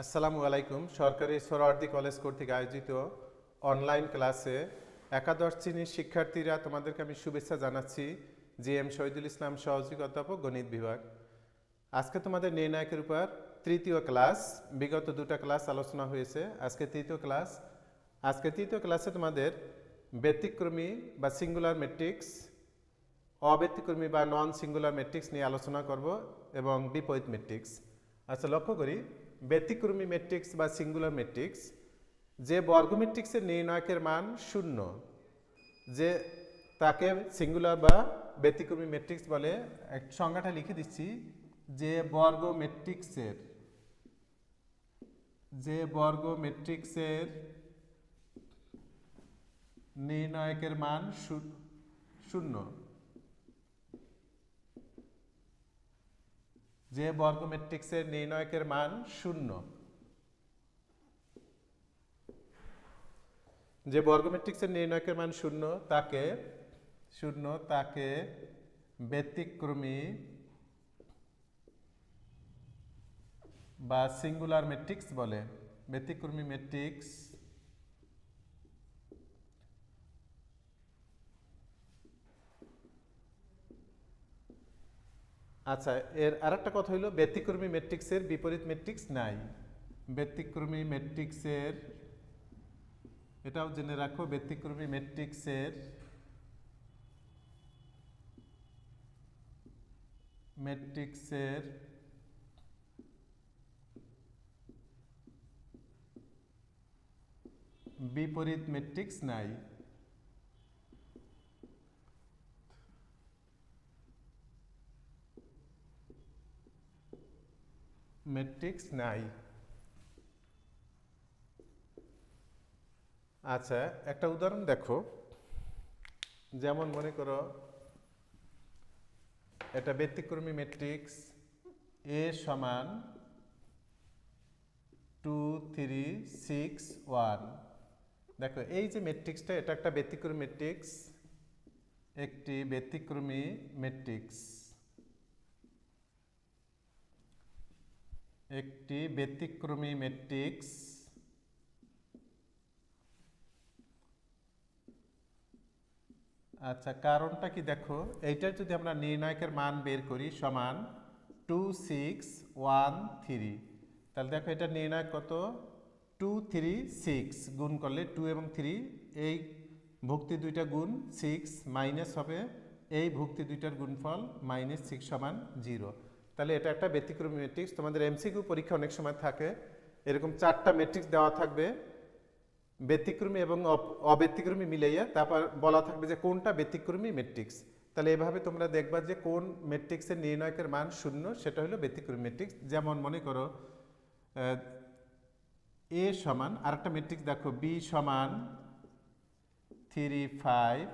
আসসালামু আলাইকুম। সরকারি সোহরাওয়ার্দী কলেজ কর্তৃক আয়োজিত অনলাইন ক্লাসে একাদশ শ্রেণীর শিক্ষার্থীরা তোমাদেরকে আমি শুভেচ্ছা জানাচ্ছি। জি.এম. শহীদুল ইসলাম, সহযোগী অধ্যাপক, গণিত বিভাগ। আজকে তোমাদের নির্ণায়কের উপর তৃতীয় ক্লাস। বিগত দুটো ক্লাস আলোচনা হয়েছে, আজকে তৃতীয় ক্লাস। আজকে তৃতীয় ক্লাসে তোমাদের ব্যতিক্রমী বা সিঙ্গুলার ম্যাট্রিক্স, অব্যতিক্রমী বা নন সিঙ্গুলার ম্যাট্রিক্স নিয়ে আলোচনা করব এবং বিপরীত ম্যাট্রিক্স। আচ্ছা, লক্ষ্য করি ব্যতিক্রমী ম্যাট্রিক্স বা সিঙ্গুলার ম্যাট্রিক্স যে বর্গ ম্যাট্রিক্সের নির্ণায়কের মান শূন্য, যে তাকে সিঙ্গুলার বা ব্যতিক্রমী ম্যাট্রিক্স বলে। এক সংজ্ঞাটা লিখে দিচ্ছি, যে বর্গ ম্যাট্রিক্সের নির্ণায়কের মান শূন্য, যে বর্গ ম্যাট্রিক্সের নির্ণায়কের মান শূন্য, যে বর্গ ম্যাট্রিক্সের নির্ণায়কের মান শূন্য তাকে ব্যতিক্রমী বা সিঙ্গুলার ম্যাট্রিক্স বলে। ব্যতিক্রমী ম্যাট্রিক্স আচ্ছা, এর আরেকটা কথা হলো ব্যতিক্রমী ম্যাট্রিক্সের বিপরীত ম্যাট্রিক্স নাই। ব্যতিক্রমী ম্যাট্রিক্সের, এটাও জেনে রাখো, ব্যতিক্রমী ম্যাট্রিক্সের বিপরীত ম্যাট্রিক্স নাই। ম্যাট্রিক্স নাই। আচ্ছা, একটা উদাহরণ দেখো। যেমন মনে করো এটা ব্যতিক্রমী ম্যাট্রিক্স এ সমান 2 3 6 1। দেখো এই যে ম্যাট্রিক্সটা, এটা একটা ব্যতিক্রমী ম্যাট্রিক্স, একটি ব্যতিক্রমী ম্যাট্রিক্স, একটি ব্যতিক্রমী ম্যাট্রিক্স। আচ্ছা, কারণটা কি দেখো, এইটার যদি আমরা নির্ণায়কের মান বের করি সমান 2 6 1 3, তাহলে দেখো এটা নির্ণায়ক কত, 2 3 6 গুণ করলে 2 এবং 3, এই ভুক্তি দুইটা গুণ 6 মাইনাস হবে এই ভুক্তি দুইটার গুণফল -6 সমান 0। তাহলে এটা একটা ব্যতিক্রমী ম্যাট্রিক্স। তোমাদের এমসিকিউ পরীক্ষা অনেক সময় থাকে, এরকম 4টা ম্যাট্রিক্স দেওয়া থাকবে, ব্যতিক্রমী এবং অব্যতিক্রমী মিলাইয়া, তারপর বলা থাকবে যে কোনটা ব্যতিক্রমী ম্যাট্রিক্স। তাহলে এভাবে তোমরা দেখবা যে কোন ম্যাট্রিক্সের নির্ণায়কের মান শূন্য, সেটা হলো ব্যতিক্রমী ম্যাট্রিক্স। যেমন মনে করো এ সমান, আরেকটা ম্যাট্রিক্স দেখো, বি সমান 3 5,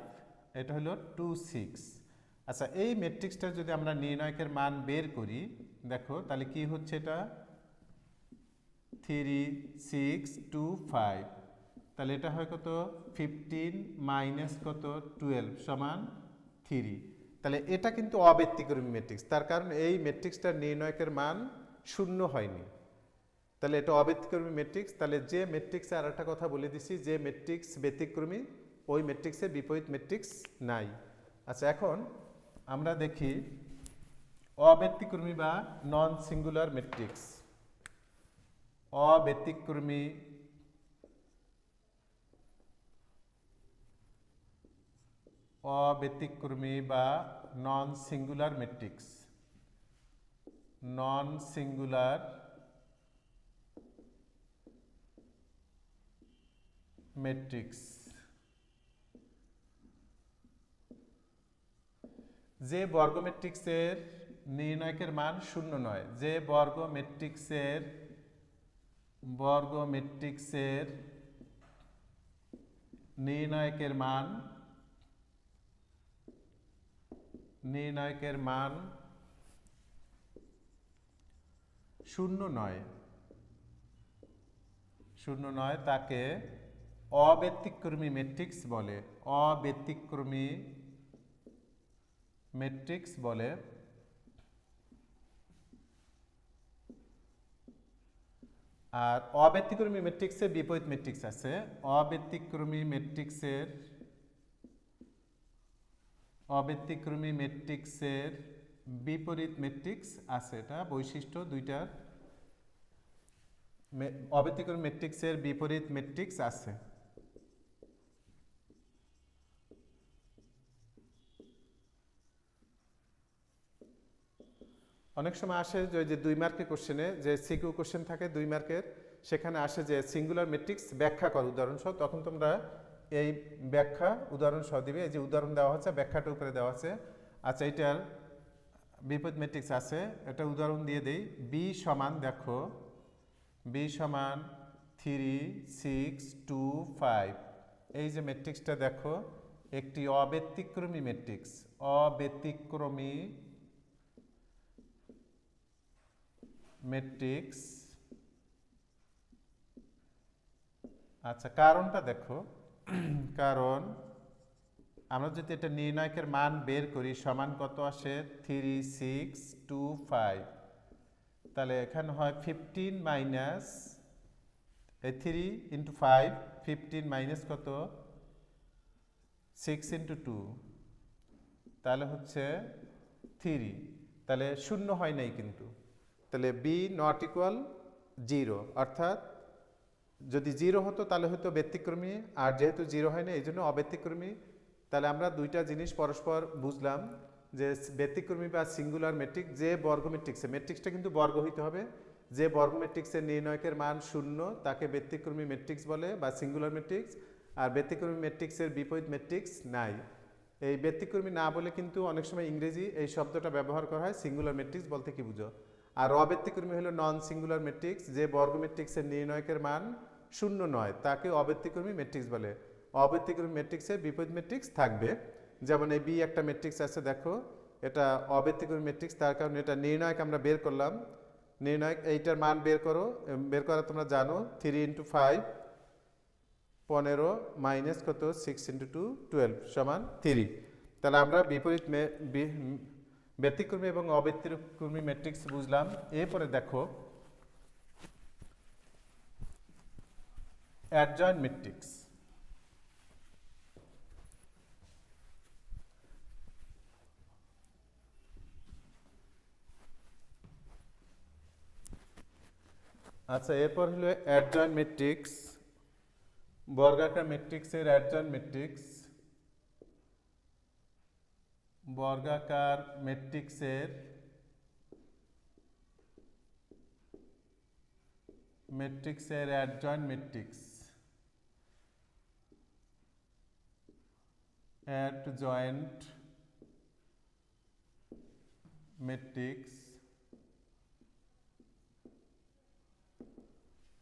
এটা হলো 2 6। আচ্ছা, এই ম্যাট্রিক্সটা যদি আমরা নির্ণায়কের মান বের করি, দেখো তাহলে কি হচ্ছে, এটা 3 6 2 5, তাহলে এটা হয় কত, 15 মাইনাস কত 12 সমান 3। তাহলে এটা কিন্তু অব্যতিক্রমী ম্যাট্রিক্স, তার কারণ এই ম্যাট্রিক্সটার নির্ণায়কের মান শূন্য হয়নি। তাহলে এটা অব্যতিক্রমী ম্যাট্রিক্স। তাহলে যে ম্যাট্রিক্সে, আর একটা কথা বলে দিছি, যে ম্যাট্রিক্স ব্যতিক্রমী ওই ম্যাট্রিক্সের বিপরীত ম্যাট্রিক্স নাই। আচ্ছা, এখন আমরা দেখি অব্যতিক্রমী বা নন সিঙ্গুলার ম্যাট্রিক্স। অব্যতিক্রমী বা non singular matrix, non singular matrix, যে বর্গ ম্যাট্রিক্সের নির্ণায়কের মান শূন্য নয়, যে বর্গ ম্যাট্রিক্সের নির্ণায়কের মান শূন্য নয়, তাকে অব্যতিক্রমী ম্যাট্রিক্স বলে। অব্যতিক্রমী ম্যাট্রিক্স বলে। আর অব্যতিক্রমী ম্যাট্রিক্সের বিপরীত ম্যাট্রিক্স আছে। অব্যতিক্রমী ম্যাট্রিক্সের বিপরীত ম্যাট্রিক্স আছে। এটা বৈশিষ্ট্য দুইটার। অব্যতিক্রমী ম্যাট্রিক্সের বিপরীত ম্যাট্রিক্স আছে। অনেক সময় আসে যে 2 মার্কের কোশ্চেনে যে সিকিউ কোশ্চেন থাকে 2 মার্কের, সেখানে আসে যে সিঙ্গুলার ম্যাট্রিক্স ব্যাখ্যা কর উদাহরণসহ, তখন তোমরা এই ব্যাখ্যা উদাহরণসহ দিবে। এই যে উদাহরণ দেওয়া হচ্ছে, ব্যাখ্যাটা উপরে দেওয়া আছে। আচ্ছা, এটার বিপরীত ম্যাট্রিক্স আছে, এটা উদাহরণ দিয়ে দেই। বি সমান দেখো, বি সমান 3 6 2 5। এই যে ম্যাট্রিক্সটা দেখো, একটি অব্যতিক্রমী ম্যাট্রিক্স। অব্যতিক্রমী ম্যাট্রিক্স। আচ্ছা, কারণটা দেখো। কারণ আমরা যদি এটা নির্ণায়কের মান বের করি, সমান কত আসে 3 6 2 5, তাহলে এখানে হয় 15 মাইনাস 3 ইন্টু 5, 15 মাইনাস কত 6 ইন্টু 2, তাহলে হচ্ছে 3। তাহলে শূন্য হয় নাই কিন্তু, তাহলে বি নট ইকুয়াল 0, অর্থাৎ যদি 0 হতো তাহলে হয়তো ব্যতিক্রমী, আর যেহেতু 0 হয় না এই জন্য অব্যতিক্রমী। তাহলে আমরা দুইটা জিনিস পরস্পর বুঝলাম, যে ব্যতিক্রমী বা সিঙ্গুলার ম্যাট্রিক্স, যে বর্গ ম্যাট্রিক্সটা কিন্তু বর্গ হইতে হবে। যে বর্গ ম্যাট্রিক্সের নির্ণয়কের মান 0 তাকে ব্যতিক্রমী ম্যাট্রিক্স বলে বা সিঙ্গুলার ম্যাট্রিক্স। আর ব্যতিক্রমী ম্যাট্রিক্সের বিপরীত ম্যাট্রিক্স নাই। এই ব্যতিক্রমী না বলে কিন্তু অনেক সময় ইংরেজি এই শব্দটা ব্যবহার করা হয়। সিঙ্গুলার ম্যাট্রিক্স বলতে কি বুঝো? আর অব্যতিক্রমী হলো নন সিঙ্গুলার ম্যাট্রিক্স, যে বর্গ ম্যাট্রিক্সের নির্ণয়কের মান 0 নয় তাকে অব্যতিক্রমী ম্যাট্রিক্স বলে। অব্যতিক্রমী ম্যাট্রিক্সের বিপরীত ম্যাট্রিক্স থাকবে। যেমন এই বি একটা ম্যাট্রিক্স আছে, দেখো এটা অব্যতিক্রমী ম্যাট্রিক্স, তার কারণে এটা নির্ণয়ক আমরা বের করলাম। নির্ণয়ক এইটার মান বের করো, বের করা তোমরা জানো। 3 ইন্টু 5 15 মাইনাস কত 6 ইন্টু 2 12 সমান 3। তাহলে আমরা বিপরীত ব্যতিক্রমী এবং অব্যতিক্রমী ম্যাট্রিক্স বুঝলাম। এরপরে দেখো অ্যাডজয়েন্ট ম্যাট্রিক্স। আচ্ছা, এরপর হলো অ্যাডজয়েন্ট ম্যাট্রিক্স। বর্গাকার ম্যাট্রিক্সের অ্যাডজয়েন্ট ম্যাট্রিক্স। বর্গাকার ম্যাট্রিক্সের অ্যাডজয়েন্ট ম্যাট্রিক্স। Adjoint matrix.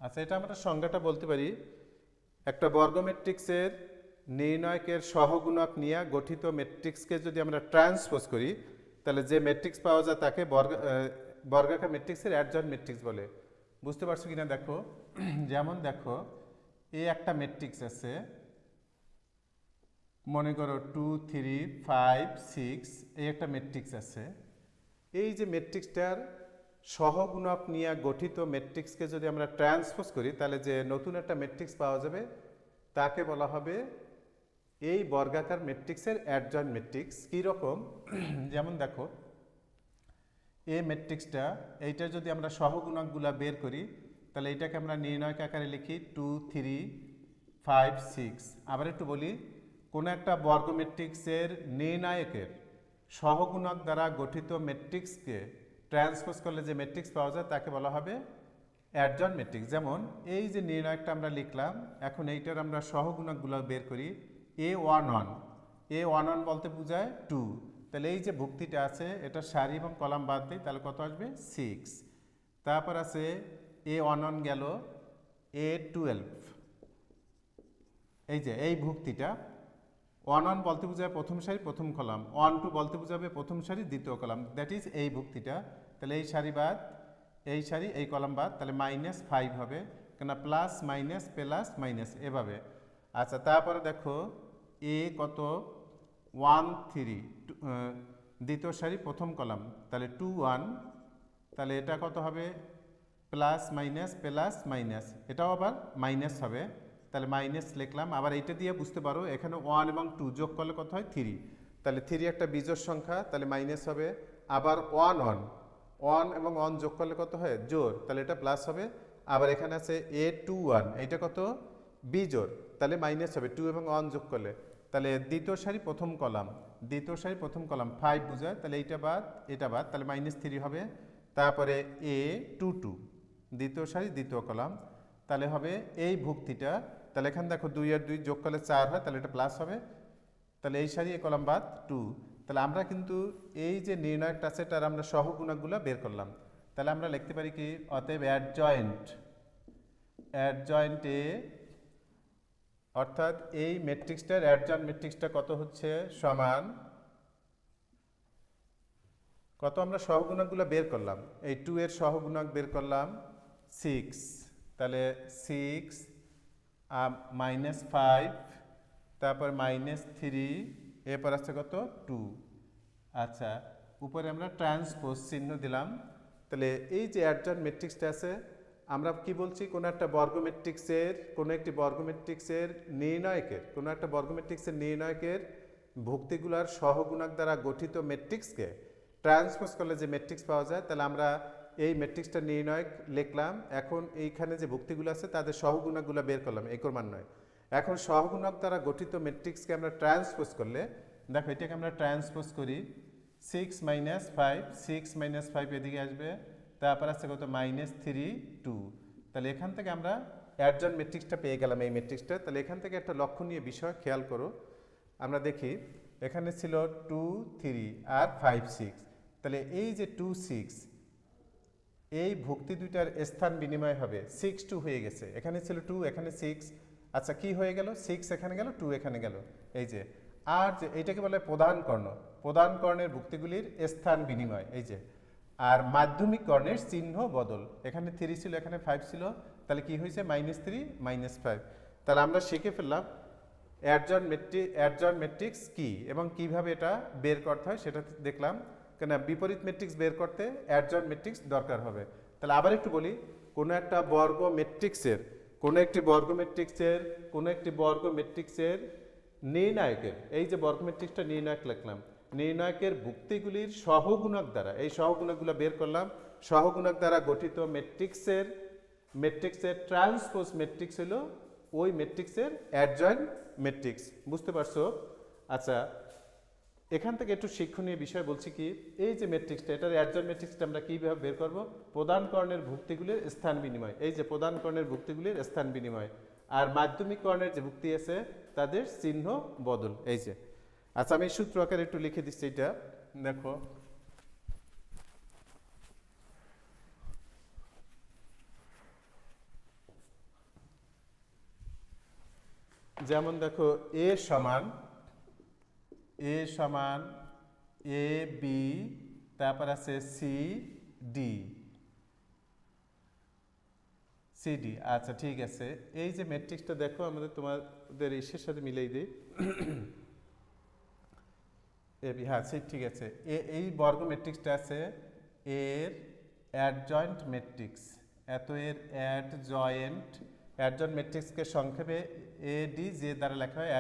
আচ্ছা, এটা আমরা সংজ্ঞাটা বলতে পারি। একটা বর্গ ম্যাট্রিক্সের নির্ণয়কের সহগুণক নিয়ে গঠিত ম্যাট্রিক্সকে যদি আমরা ট্রান্সপোজ করি, তাহলে যে ম্যাট্রিক্স পাওয়া যায় তাকে বর্গাকার ম্যাট্রিক্সের অ্যাডজয়েন্ট ম্যাট্রিক্স বলে। বুঝতে পারছো কিনা দেখো। যেমন দেখো, এই একটা ম্যাট্রিক্স আছে, মনে করো 2 3 5 6, এই একটা ম্যাট্রিক্স আছে। এই যে ম্যাট্রিক্সটার সহগুণক নিয়ে গঠিত ম্যাট্রিক্সকে যদি আমরা ট্রান্সপোজ করি, তাহলে যে নতুন একটা ম্যাট্রিক্স পাওয়া যাবে তাকে বলা হবে এই বর্গাকার ম্যাট্রিক্সের অ্যাডজয়েন্ট ম্যাট্রিক্স। কীরকম? যেমন দেখো, এই ম্যাট্রিক্সটা, এইটা যদি আমরা সহগুণকগুলা বের করি, তাহলে এইটাকে আমরা নির্ণয়ক আকারে লিখি 2 3 5 6। আবার একটু বলি, কোনো একটা বর্গ ম্যাট্রিক্সের নির্ণায়কের সহগুণক দ্বারা গঠিত ম্যাট্রিক্সকে ট্রান্সপোজ করলে যে ম্যাট্রিক্স পাওয়া যায় তাকে বলা হবে অ্যাডজয়েন্ট ম্যাট্রিক্স। যেমন এই যে নির্ণয়কটা আমরা লিখলাম, এখন এইটার আমরা সহগুণকগুলো বের করি। A11, A11 বলতে বোঝায় 2। তাহলে এই যে ভুক্তিটা আছে, এটা সারি এবং কলাম বাদ দিই, তাহলে কত আসবে 6। তারপর আছে A11 গেল, A12, এই যে এই ভুক্তিটা 1 বলতে বোঝায় প্রথম সারি প্রথম কলাম, 1 2 বলতে বোঝাবে প্রথম সারি দ্বিতীয় কলাম, দ্যাট ইজ এই ভুক্তিটা। তাহলে এই সারি বাদ, এই সারি এই কলাম বাদ, তাহলে -5 হবে, কেন প্লাস মাইনাস প্লাস মাইনাস এভাবে। আচ্ছা, তারপরে দেখো এ কত 1 3, দ্বিতীয় সারি প্রথম কলাম, তাহলে 2 1, তাহলে এটা কত হবে প্লাস মাইনাস, এটাও আবার মাইনাস হবে, তাহলে মাইনাস লিখলাম। আবার এইটা দিয়ে বুঝতে পারো এখানে 1 এবং 2 যোগ করলে কত হয় 3, তাহলে 3 একটা বিজোড় সংখ্যা, তাহলে মাইনাস হবে। আবার 1 এবং 1 যোগ করলে কত হয় জোড়, তাহলে এটা প্লাস হবে। আবার এখানে আছে A21, এইটা কত বিজোড়, তাহলে মাইনাস হবে 2 এবং 1 যোগ করলে। তাহলে দ্বিতীয় সারি প্রথম কলাম 5 বোঝায়, তাহলে এটা বাদ, তাহলে -3 হবে। তারপরে A22 দ্বিতীয় সারি দ্বিতীয় কলাম, তাহলে হবে এই ভুক্তিটা, তাহলে এখানে দেখো 2 আর 2 যোগ করলে 4 হয়, তাহলে এটা প্লাস হবে। তাহলে এই সারি এই কলাম বাদ 2, তাহলে আমরা কিন্তু এই যে নির্ণায়কটা আছে এটার আমরা সহগুণকগুলো বের করলাম। তাহলে আমরা লিখতে পারি কি, অতএব অ্যাডজয়েন্টে অর্থাৎ এই ম্যাট্রিক্সটার অ্যাডজয়েন্ট ম্যাট্রিক্সটা কত হচ্ছে সমান কত, আমরা সহগুণকগুলো বের করলাম, এই 2 এর সহগুণক বের করলাম 6, তাহলে 6 -5, তারপর -3, এরপর আছে কত 2। আচ্ছা, উপরে আমরা ট্রান্সপোজ চিহ্ন দিলাম। তাহলে এই যে অ্যাডজয়েন্ট ম্যাট্রিক্সটা আছে, আমরা কি বলছি, কোনো একটা বর্গ ম্যাট্রিক্সের নির্ণায়কের ভুক্তিগুলার সহগুণক দ্বারা গঠিত ম্যাট্রিক্সকে ট্রান্সপোজ করলে যে ম্যাট্রিক্স পাওয়া যায়, তাহলে আমরা এই ম্যাট্রিক্সটা নির্ণায়ক লিখলাম। এখন এইখানে যে ভুক্তিগুলো আছে তাদের সহগুণকগুলো বের করলাম, এই ক্রমান্বয়ে। এখন সহগুণক দ্বারা গঠিত ম্যাট্রিক্সকে আমরা ট্রান্সপোজ করলে, দেখো এটাকে আমরা ট্রান্সপোজ করি, 6 - 5 এদিকে আসবে, তারপর আছে কত -3 2, তাহলে এখান থেকে আমরা অ্যাডজয়েন্ট ম্যাট্রিক্সটা পেয়ে গেলাম, এই ম্যাট্রিক্সটা। তাহলে এখান থেকে একটা লক্ষণীয় বিষয় খেয়াল করো, আমরা দেখি এখানে ছিল 2 3 আর 5 6, তাহলে এই যে 2 6, এই ভুক্তি দুইটার স্থান বিনিময় হবে, 6 2 হয়ে গেছে, এখানে ছিল 2 এখানে 6। আচ্ছা, কি হয়ে গেল, 6 এখানে গেল 2 এখানে গেল, এই যে। আর যে এইটাকে বলে প্রধান কর্ণের ভুক্তিগুলির স্থান বিনিময়, এই যে। আর মাধ্যমিক কর্ণের চিহ্ন বদল, এখানে 3 ছিল এখানে 5 ছিল, তাহলে কি হয়েছে -3 -5। তাহলে আমরা শিখে ফেললাম অ্যাডজয়েন্ট ম্যাট্রিক্স কি এবং কিভাবে এটা বের করতে হয় সেটা দেখলাম। কেন বিপরীত ম্যাট্রিক্স বের করতে অ্যাডজয়েন্ট ম্যাট্রিক্স দরকার হবে। তাহলে আবার একটু বলি, কোনো একটি বর্গ ম্যাট্রিক্সের নির্ণায়কের, এই যে বর্গ ম্যাট্রিক্সটা নির্ণায়ক লিখলাম, নির্ণায়কের ভুক্তিগুলির সহগুণক দ্বারা, এই সহগুণকগুলো বের করলাম, সহগুণক দ্বারা গঠিত ম্যাট্রিক্সের ট্রান্সপোজ ম্যাট্রিক্স হলো ওই ম্যাট্রিক্সের অ্যাডজয়েন্ট ম্যাট্রিক্স। বুঝতে পারছো? আচ্ছা, এখান থেকে একটু শিক্ষণীয় বিষয় বলছি কি, এই যে ম্যাট্রিক্সটা, এটার অ্যাডজয়েন্ট ম্যাট্রিক্সটা আমরা কীভাবে বের করব, প্রধান কর্ণের ভুক্তিগুলির স্থান বিনিময়, এই যে প্রধান কর্ণের ভুক্তিগুলির স্থান বিনিময়, আর মাধ্যমিক কর্ণের যে ভুক্তি আছে তাদের চিহ্ন বদল, এই যে। আচ্ছা, আমি সূত্র আকারে একটু লিখে দিচ্ছি, এটা দেখো। যেমন দেখো, এ সমান এ বি, তারপর আছে সিডি। আচ্ছা, ঠিক আছে। এই যে ম্যাট্রিক্সটা দেখো, আমাদের তোমাদের ইসের সাথে মিলিয়ে দিই, হ্যাঁ ঠিক আছে। এই বর্গ ম্যাট্রিক্সটা আছে এর অ্যাডজয়েন্ট ম্যাট্রিক্স, এত এর অ্যাডজয়েন্ট ম্যাট্রিক্সকে সংক্ষেপে এডি যে দ্বারা লেখা হয়,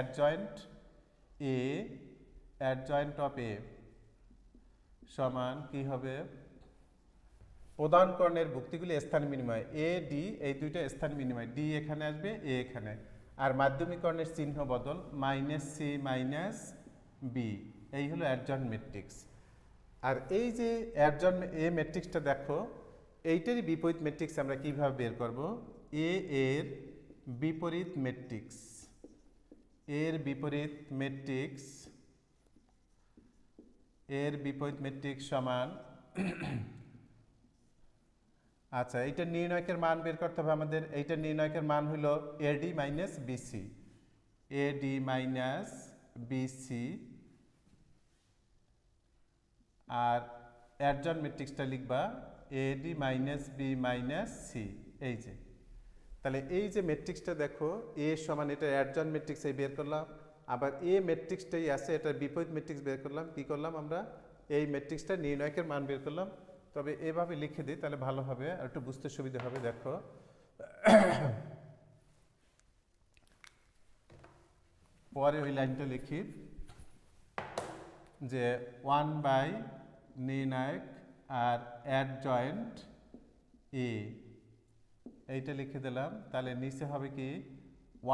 অ্যাডজয়েন্ট অফ এ সমান কি হবে, প্রধান কর্ণের ভুক্তিগুলি স্থান বিনিময়, এ ডি এই দুইটা স্থান বিনিময়, ডি এখানে আসবে এ এখানে, আর মাধ্যমিক কর্ণের চিহ্ন বদল -c -b, এই হলো অ্যাডজয়েন্ট ম্যাট্রিক্স। আর এই যে অ্যাডজয়েন্ট এ ম্যাট্রিক্সটা দেখো, এইটারই বিপরীত ম্যাট্রিক্স আমরা কিভাবে বের করব, এর বিপরীত ম্যাট্রিক্স সমান আচ্ছা, এইটা নির্ণায়কের মান বের করতে হবে আমাদের। এইটা নির্ণায়কের মান হলো এডি বিসি, আর অ্যাডজয়েন্ট ম্যাট্রিক্সটা লিখবা এডি বি সি, এই যে। তাহলে এই যে ম্যাট্রিক্সটা দেখো, এ সমান, এটা অ্যাডজয়েন্ট ম্যাট্রিক্স এই বের করলাম, আবার এ ম্যাট্রিক্সটাই আছে, এটার বিপরীত ম্যাট্রিক্স বের করলাম। কি করলাম আমরা, এই ম্যাট্রিক্সটা নির্ণায়কের মান বের করলাম। তো তবে এভাবে লিখে দিই তাহলে ভালো হবে, আর একটু বুঝতে সুবিধা হবে। দেখো পরে ওই লাইনটা লিখি যে 1 বাই নির্ণায়ক আর অ্যাডজয়েন্ট এ, এইটা লিখে দিলাম। তাহলে নিচে হবে কি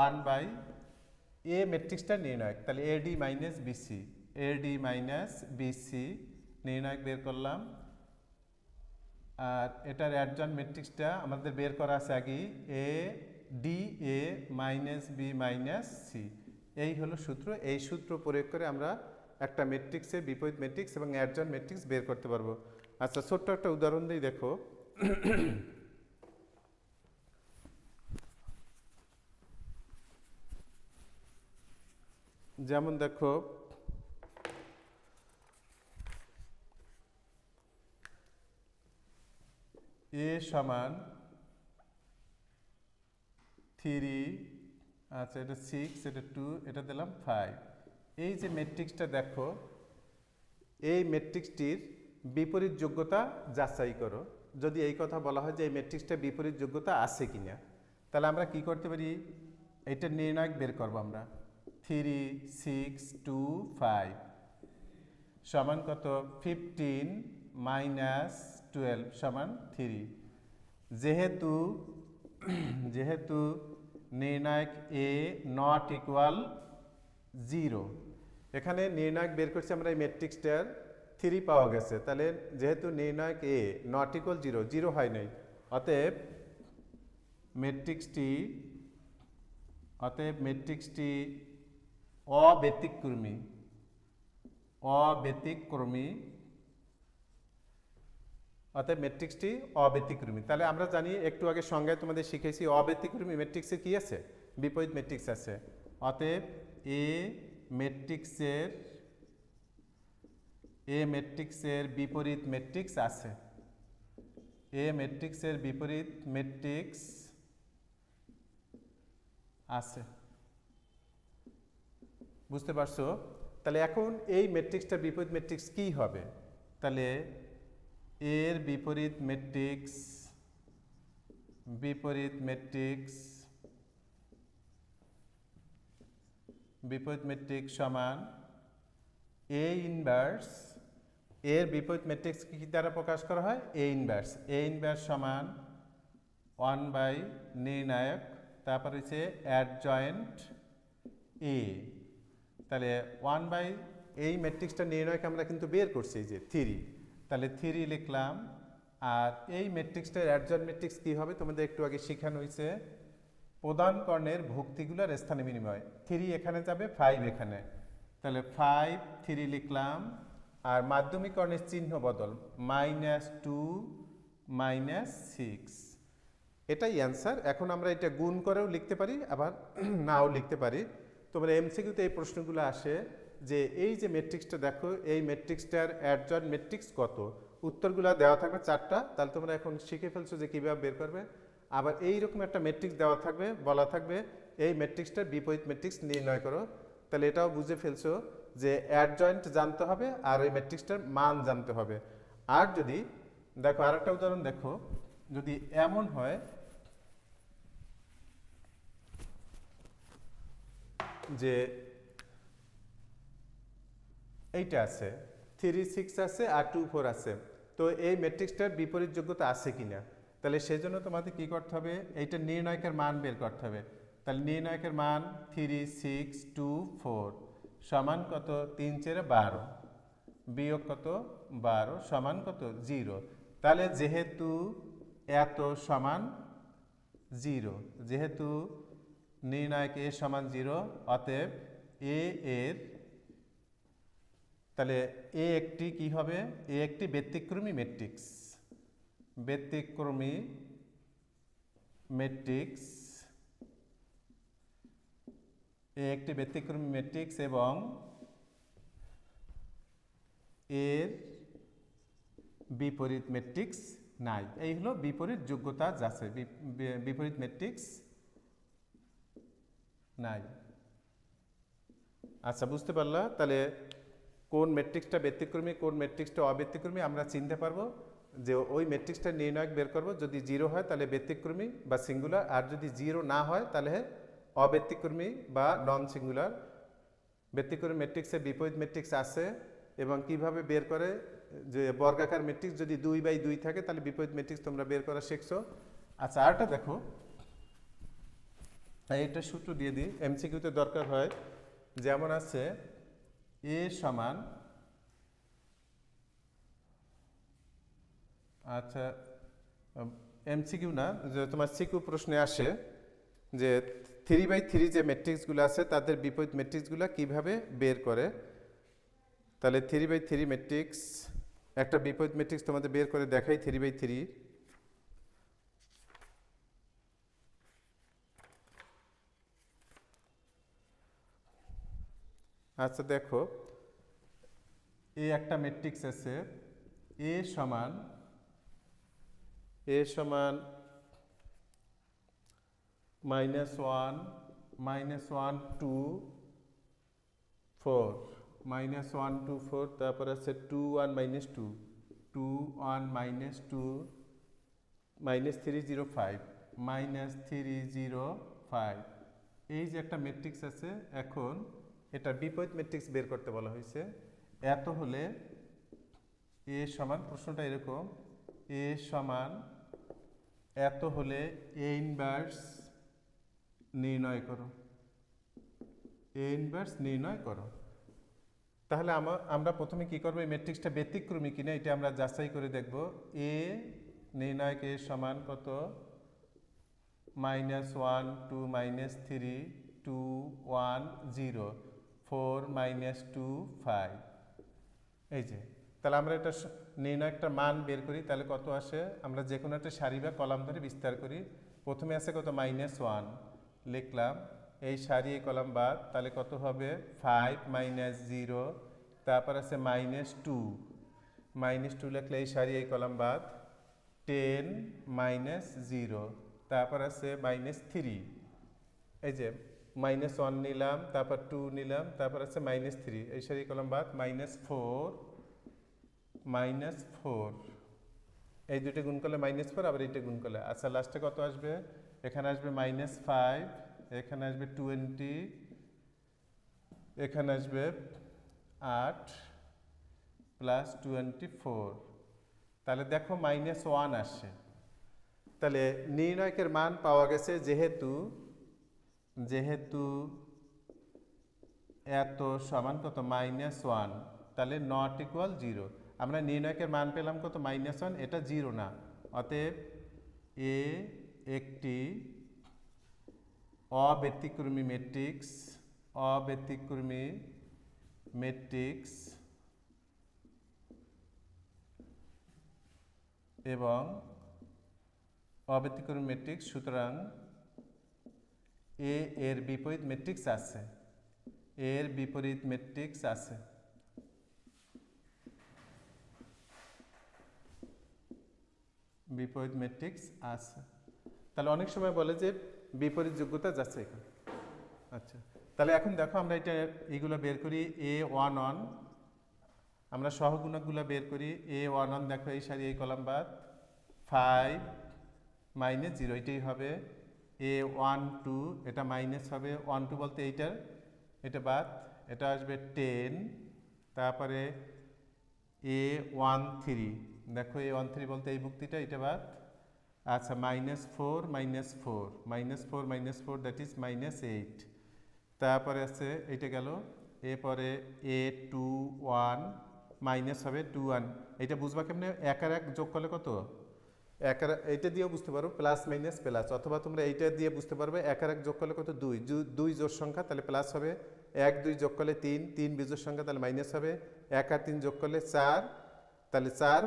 1 বাই এ ম্যাট্রিক্সটা নির্ণায়ক, তাহলে AD minus BC, AD minus BC নির্ণায়ক বের করলাম। আর এটার অ্যাডজয়েন্ট ম্যাট্রিক্সটা আমাদের বের করা আছে আগে, A D A minus B minus C, এই হলো সূত্র। এই সূত্র প্রয়োগ করে আমরা একটা ম্যাট্রিক্সের বিপরীত ম্যাট্রিক্স এবং অ্যাডজয়েন্ট ম্যাট্রিক্স বের করতে পারবো। আচ্ছা, ছোট্ট একটা উদাহরণ দিই, দেখো যেমন দেখো এ সমান 3, আচ্ছা এটা 6, এটা 2, এটা দিলাম 5। এই যে ম্যাট্রিক্সটা দেখো, এই ম্যাট্রিক্সটির বিপরীত যোগ্যতা যাচাই করো। যদি এই কথা বলা হয় যে এই ম্যাট্রিক্সটা বিপরীত যোগ্যতা আছে কিনা, তাহলে আমরা কি করতে পারি, এইটা নির্ণায়ক বের করবো আমরা। 3, 6, 2, 5 সমান কত, 15 মাইনাস 12 সমান 3। যেহেতু নির্ণায়ক এ নট ইকুয়াল 0, এখানে নির্ণায়ক বের করছি আমরা এই ম্যাট্রিক্সটার 3 পাওয়া গেছে, তাহলে যেহেতু নির্ণায়ক এ নট ইকুয়াল 0, 0 হয় নাই, অতএব ম্যাট্রিক্সটি অব্যতিক্রমী। অতএব ম্যাট্রিক্সটি অব্যতিক্রমী। তাহলে আমরা জানি, একটু আগে সংজ্ঞায় তোমাদের শিখেছি, অব্যতিক্রমী ম্যাট্রিক্সে কি আছে, বিপরীত ম্যাট্রিক্স আছে। অতএব এ ম্যাট্রিক্সের বিপরীত ম্যাট্রিক্স আছে। এ ম্যাট্রিক্সের বিপরীত ম্যাট্রিক্স আছে, বুঝতে পারছো? তাহলে এখন এই ম্যাট্রিক্সটার বিপরীত ম্যাট্রিক্স কি হবে? তাহলে এর বিপরীত ম্যাট্রিক্স সমান এ ইনভার্স। এর বিপরীত ম্যাট্রিক্স কি দ্বারা প্রকাশ করা হয়, এ ইনভার্স। এ ইনভার্স সমান 1 বাই নির্ণায়ক, তারপর হচ্ছে অ্যাডজয়েন্ট এ। তাহলে 1 বাই এই ম্যাট্রিক্সটা নির্ণায়ক আমরা কিন্তু বের করছি, যে 3, তাহলে 3 লিখলাম। আর এই ম্যাট্রিক্সটার অ্যাডজয়েন্ট ম্যাট্রিক্স কি হবে, তোমাদের একটু আগে শেখানো হয়েছে, প্রধান কর্ণের ভুক্তিগুলোর স্থানে বিনিময়। 3 এখানে যাবে, 5 এখানে, তাহলে 5, 3 লিখলাম। আর মাধ্যমিক কর্ণের চিহ্ন বদল, -2 -6, এটাই অ্যান্সার। এখন আমরা এটা গুণ করেও লিখতে পারি, আবার নাও লিখতে পারি। তোমরা এমসিকিউতে এই প্রশ্নগুলো আসে যে এই যে ম্যাট্রিক্সটা দেখো, এই ম্যাট্রিক্সটার অ্যাডজয়েন্ট ম্যাট্রিক্স কত, উত্তরগুলো দেওয়া থাকবে 4টা। তাহলে তোমরা এখন শিখে ফেলছো যে কীভাবে বের করবে। আবার এইরকম একটা ম্যাট্রিক্স দেওয়া থাকবে, বলা থাকবে এই ম্যাট্রিক্সটার বিপরীত ম্যাট্রিক্স নির্ণয় করো। তাহলে এটাও বুঝে ফেলছো যে অ্যাডজয়েন্ট জানতে হবে আর ওই ম্যাট্রিক্সটার মান জানতে হবে। আর যদি দেখো আরেকটা উদাহরণ দেখো, যদি এমন হয় যে এইটা আছে, 3, 6 আছে আর 2, 4 আছে, তো এই ম্যাট্রিক্সটার বিপরীত যোগ্যতা আছে কিনা, তাহলে সেজন্য তোমাদের কি করতে হবে, এইটা নির্ণায়কের মান বের করতে হবে। তাহলে নির্ণায়কের মান 3, 6, 2, 4 সমান কত, 3, 4, 12 বিয়োগ কত, 12 সমান কত, 0। তাহলে যেহেতু এত সমান 0, যেহেতু নির্ণায়ক এ সমান 0, অতএব এ এর, তাহলে এ একটি কি হবে, এ একটি ব্যতিক্রমী ম্যাট্রিক্স। এ একটি ব্যতিক্রমী ম্যাট্রিক্স এবং এর বিপরীত ম্যাট্রিক্স নাই। এই হলো বিপরীত যোগ্যতা যাচাই, বিপরীত ম্যাট্রিক্স নাই। আচ্ছা, বুঝতে পারলা? তাহলে কোন ম্যাট্রিক্সটা ব্যতিক্রমী, কোন ম্যাট্রিক্সটা অব্যতিক্রমী আমরা চিনতে পারবো যে ওই ম্যাট্রিক্সটা নির্ণায়ক বের করব, যদি জিরো হয় তাহলে ব্যতিক্রমী বা সিঙ্গুলার, আর যদি জিরো না হয় তাহলে অব্যতিক্রমী বা নন সিঙ্গুলার। ব্যতিক্রমী ম্যাট্রিক্সে বিপরীত ম্যাট্রিক্স আছে এবং কিভাবে বের করে, যে বর্গাকার ম্যাট্রিক্স যদি 2/2 থাকে তাহলে বিপরীত ম্যাট্রিক্স তোমরা বের করা শিখছো। আচ্ছা, আরটা দেখো, এইটা সূত্র দিয়ে দিই, এমসিকিউতে দরকার হয়। যেমন আছে এ সমান, আচ্ছা এমসিকিউ না, যে তোমার সিকিউ প্রশ্নে আসে যে 3/3 যে ম্যাট্রিক্সগুলো আছে তাদের বিপরীত ম্যাট্রিক্সগুলো কিভাবে বের করে। তাহলে 3/3 ম্যাট্রিক্স, একটা বিপরীত ম্যাট্রিক্স তোমাদের বের করে দেখাই 3/3। আচ্ছা দেখো, এ একটা ম্যাট্রিক্স আছে, এ সমান -1 -1 2 4, -1 2 4, তারপর আছে 2 1 -2 2 1 -2 -3 0 5 -3 0 5। এই যে একটা ম্যাট্রিক্স আছে, এখন এটা বিপরীত ম্যাট্রিক্স বের করতে বলা হয়েছে। এত হলে এ সমান, প্রশ্নটা এরকম, এ সমান এত হলে এ ইনভার্স নির্ণয় করো, এ ইনভার্স নির্ণয় করো। তাহলে আমরা প্রথমে কি করবো, এই ম্যাট্রিক্সটা ব্যতিক্রমী কিনা এটা আমরা যাচাই করে দেখব। এ নির্ণয়ক এ সমান কত, -1 2 -3 2 1 0 4 -2 5। এই যে, তাহলে আমরা এটা নির্ণয়কটা মান বের করি, তাহলে কত আসে, আমরা যে কোনো একটা সারি বা কলাম ধরে বিস্তার করি। প্রথমে আছে কত, -1 লিখলাম, এই সারি এই কলাম বাদ, তাহলে কত হবে 5 -0, তারপর আছে -2 -2 লিখলে এই সারি এই কলাম বাদ, 10 -0, তারপর আছে -3, এই যে -1 নিলাম, তারপর 2 নিলাম, তারপর আছে -3, এই সারি কলাম বাদ, -4 -4, এই দুটো গুণ করলে -4, আবার এইটা গুণ করলে, আচ্ছা লাস্টে কত আসবে, এখানে আসবে -5, এখানে আসবে 20, এখানে আসবে 8 +24, তাহলে দেখো -1 আসে। তাহলে নির্ণয়কের মান পাওয়া গেছে, যেহেতু এত সমান কত, -1, তাহলে নট ইকুয়াল 0। আমরা নির্ণয়কের মান পেলাম কত, -1, এটা 0 না, অতএব এ একটি অব্যতিক্রমী ম্যাট্রিক্স এবং অব্যতিক্রমী ম্যাট্রিক্স, সুতরাং এর বিপরীত ম্যাট্রিক্স আছে, এর বিপরীত ম্যাট্রিক্স আছে। বিপরীত ম্যাট্রিক্স আছে। তাহলে অনেক সময় বলে যে বিপরীত যোগ্যতা যাচাই করে। আচ্ছা, তাহলে এখন দেখো আমরা এইগুলো বের করি। A11, আমরা সহগুণকগুলো বের করি। A11 দেখো, এই সারি এই কলাম বাদ, 5 -0, এটাই হবে। A12, এটা মাইনাস হবে, 12 বলতে এটা বাদ, এটা আসবে 10, তারপরে A13, দেখো A13 বলতে এই মুক্তিটা, এটা বাদ, আচ্ছা -4 -4 দ্যাট ইজ -8, তারপরে আছে এইটা গেল, এরপরে A21 মাইনাস হবে 21, এটা বুঝবা কেমনে, এক আর এক যোগ করলে কত, এইটা দিয়েও বুঝতে পারো, প্লাস মাইনাস প্লাস, অথবা তোমরা এইটা দিয়ে বুঝতে পারবে এক আর এক যোগ করলে কত, 2 জোড় সংখ্যা, তাহলে প্লাস হবে, 1 2 যোগ করলে 3 বিজোড় সংখ্যা, তাহলে মাইনাস হবে, 1 আর 3 যোগ করলে 4, তাহলে 4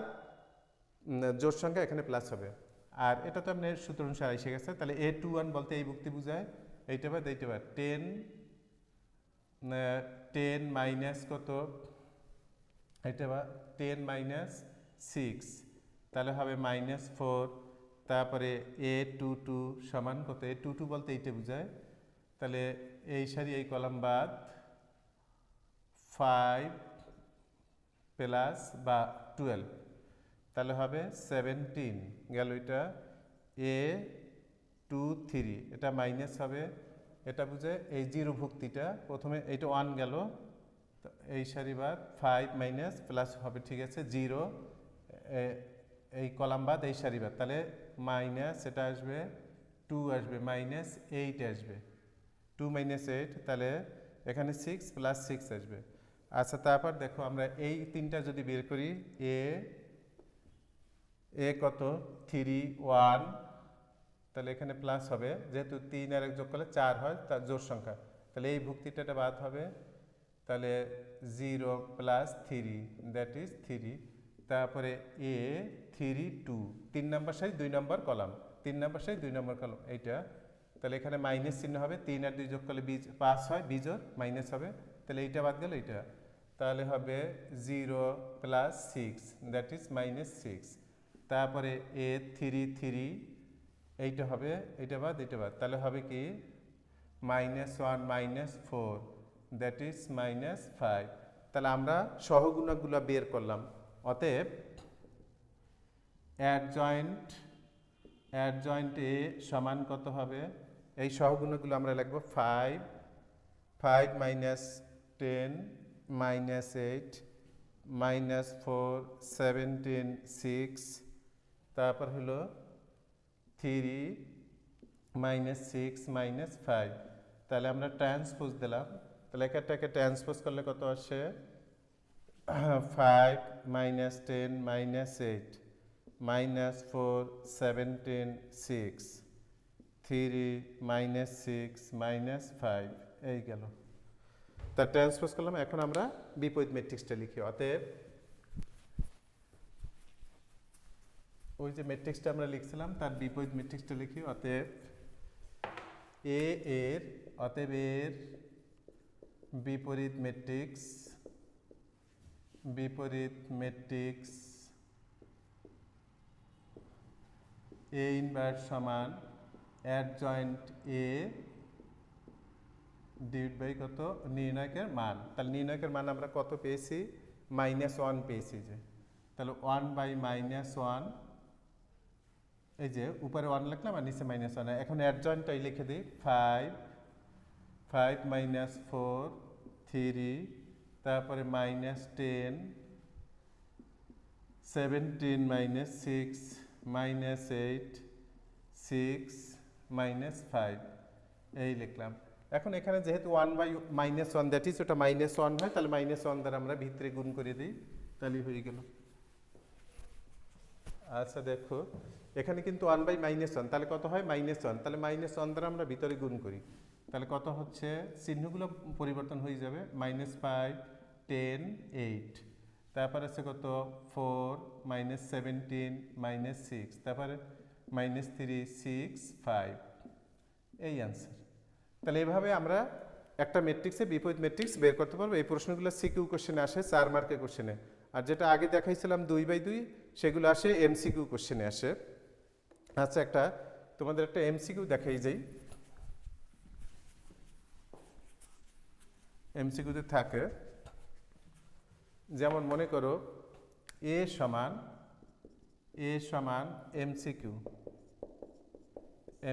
জোড় সংখ্যা, এখানে প্লাস হবে। আর এটা তো আপনার সূত্র অনুসারে এসে গেছে। তাহলে A21 বলতে এই মুক্তি বুঝায়, এইটা বাদ 10 মাইনাস কত, এটা বা 10 - 6, তাহলে হবে -4, তারপরে A22 সমান কত, A22 বলতে এইটা বুঝায়, তাহলে এই সারি এই কলাম বাদ, 5 প্লাস বা 12, তাহলে হবে 17 গেল এটা এ 2 3 এটা মাইনাস হবে, এটা বুঝে এই জিরো ভুক্তিটা প্রথমে এইটা 1 গেল, এই সারিবার 5 মাইনাস প্লাস হবে, ঠিক আছে 0 এই কলাম বাদ এই সারিবার, তাহলে মাইনাস এটা আসবে 2 আসবে মাইনাস 8 আসবে 2 মাইনাস 8, তাহলে এখানে 6 প্লাস 6 আসবে। আচ্ছা তারপর দেখো আমরা এই তিনটা যদি বের করি, এ কত 3 1, তাহলে এখানে প্লাস হবে যেহেতু 3 আর 1 যোগ করলে 4 হয়, তার জোড় সংখ্যা, তাহলে এই ভুক্তিটা বাদ হবে, তাহলে 0 প্লাস 3 দ্যাট ইজ 3, তারপরে এ 3 2 3 নম্বর সারি 2 নম্বর কলাম, 3 নম্বর সারি 2 নম্বর কলাম এইটা, তাহলে এখানে মাইনাস চিহ্ন হবে, 3 আর 2 যোগ করলে 5 হয়, বিজোড় মাইনাস হবে, তাহলে এইটা বাদ গেল এইটা, তাহলে হবে 0 প্লাস 6 দ্যাট ইজ মাইনাস 6, তারপরে এ 3 3 এইটা হবে, এইটা বাদ এইটা বাদ, তাহলে হবে কি -1 -4 দ্যাট ইজ -5। তাহলে আমরা সহগুণকগুলো বের করলাম। অতএব অ্যাডজয়েন্ট এ সমান কত হবে, এই সহগুণকগুলো আমরা লিখব 5 5 -10 -8 -4 17 6, তারপর হলো 3 -6 -5, তাহলে আমরা ট্রান্সপোজ দিলাম, তাহলে এটাকে ট্রান্সপোজ করলে কত আসে 5 -10 -8 -4 17 6 3 -6 -5 এই গেল, তা ট্রান্সপোজ করলাম। এখন আমরা বিপরীত ম্যাট্রিক্সটা লিখি। অতএব ওই যে ম্যাট্রিক্সটা আমরা লিখছিলাম তার বিপরীত ম্যাট্রিক্সটা লিখি। অতএব এর বিপরীত ম্যাট্রিক্স এ ইনভার্স সমান অ্যাডজয়েন্ট এ ডিভাইড বাই কত নির্ণায়কের মান, তাহলে নির্ণায়কের মান আমরা কত পেয়েছি -1 পেয়েছি, যে তাহলে 1/-1, এই যে উপরে 1 লিখলাম আর নিচে -1, এখন অ্যাডজয়েন্টটাই লিখে দিই 5 5 -4 3, তারপরে -10 17 -6 -8 6 -5 এই লিখলাম। এখন এখানে যেহেতু 1/-1 দ্যাট ইজ ওটা -1 হয়, তাহলে -1 দ্বারা আমরা ভিতরে গুণ করে দিই, তাহলে হয়ে গেল। আচ্ছা দেখো এখানে কিন্তু 1/-1, তাহলে কত হয় -1, তাহলে -1 দ্বারা আমরা ভিতরে গুণ করি, তাহলে কত হচ্ছে চিহ্নগুলো পরিবর্তন হয়ে যাবে, -5 10 8, তারপর আছে কত 4 -17 -6, তারপরে -3 6 5, এই অ্যান্সার। তাহলে এইভাবে আমরা একটা ম্যাট্রিক্সে বিপরীত ম্যাট্রিক্স বের করতে পারবো। এই প্রশ্নগুলো সিকিউ কোশ্চেনে আসে, 4 মার্কের কোশ্চেনে, আর যেটা আগে দেখাইছিলাম 2/2 সেগুলো আসে এমসিকিউ কোশ্চেনে আসে। আচ্ছা একটা তোমাদের একটা এমসিকিউ দেখাই যাই, এমসিকিউতে থাকে যেমন মনে করো এ সমান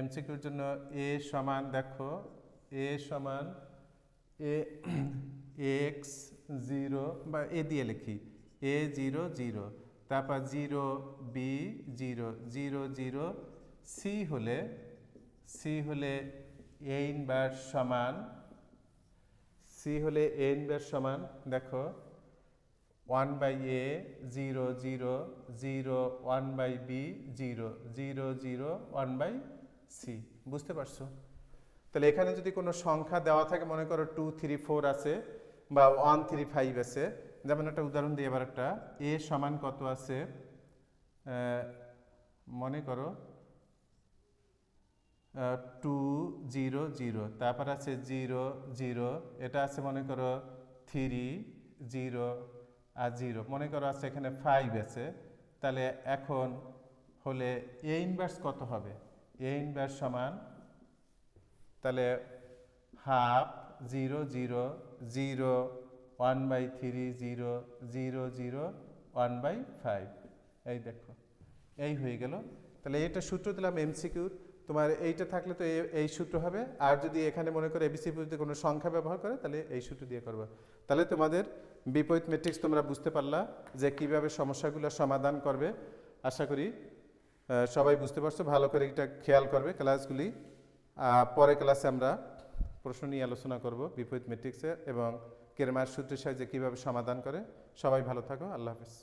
এমসিকিউর জন্য এ সমান দেখো এ সমান এক্স 0 বা এ দিয়ে লিখি এ 0 0, তারপর 0 বি 0 0 0, সি হলে এ ইনভার্স সমান দেখো 1/a 0 0 0 1/b 0 0 0 1/c, বুঝতে পারছো? তাহলে এখানে যদি কোনো সংখ্যা দেওয়া থাকে, মনে করো 2 3 4 আছে বা 1 3 5 আছে, যেমন একটা উদাহরণ দিই এবার একটা, এ সমান কত আছে মনে করো 2 0 0, তারপর আছে 0 0, এটা আছে মনে করো 3 0 আর 0, মনে করো আছে এখানে 5 আছে, তাহলে এখন হলে এ ইনভার্স কত হবে, এ ইনভার্স সমান তাহলে হাফ 0 0 0 1/3 0 0 0 1/5, এই দেখো এই হয়ে গেল। তাহলে এটা সূত্র দিলাম এমসিকিউর, তোমার এইটা থাকলে তো এই সূত্র হবে, আর যদি এখানে মনে করে এবিসি যদি কোনো সংখ্যা ব্যবহার করে তাহলে এই সূত্র দিয়ে করবে। তাহলে তোমাদের বিপরীত ম্যাট্রিক্স তোমরা বুঝতে পারলা যে কিভাবে সমস্যাগুলো সমাধান করবে। আশা করি সবাই বুঝতে পারছো, ভালো করে এটা খেয়াল করবে ক্লাসগুলি। পরে ক্লাসে আমরা প্রশ্ন নিয়ে আলোচনা করব বিপরীত ম্যাট্রিক্সে এবং কেরমার সূত্রের সাহায্যে কীভাবে সমাধান করে। সবাই ভালো থাকো, আল্লাহ হাফিজ।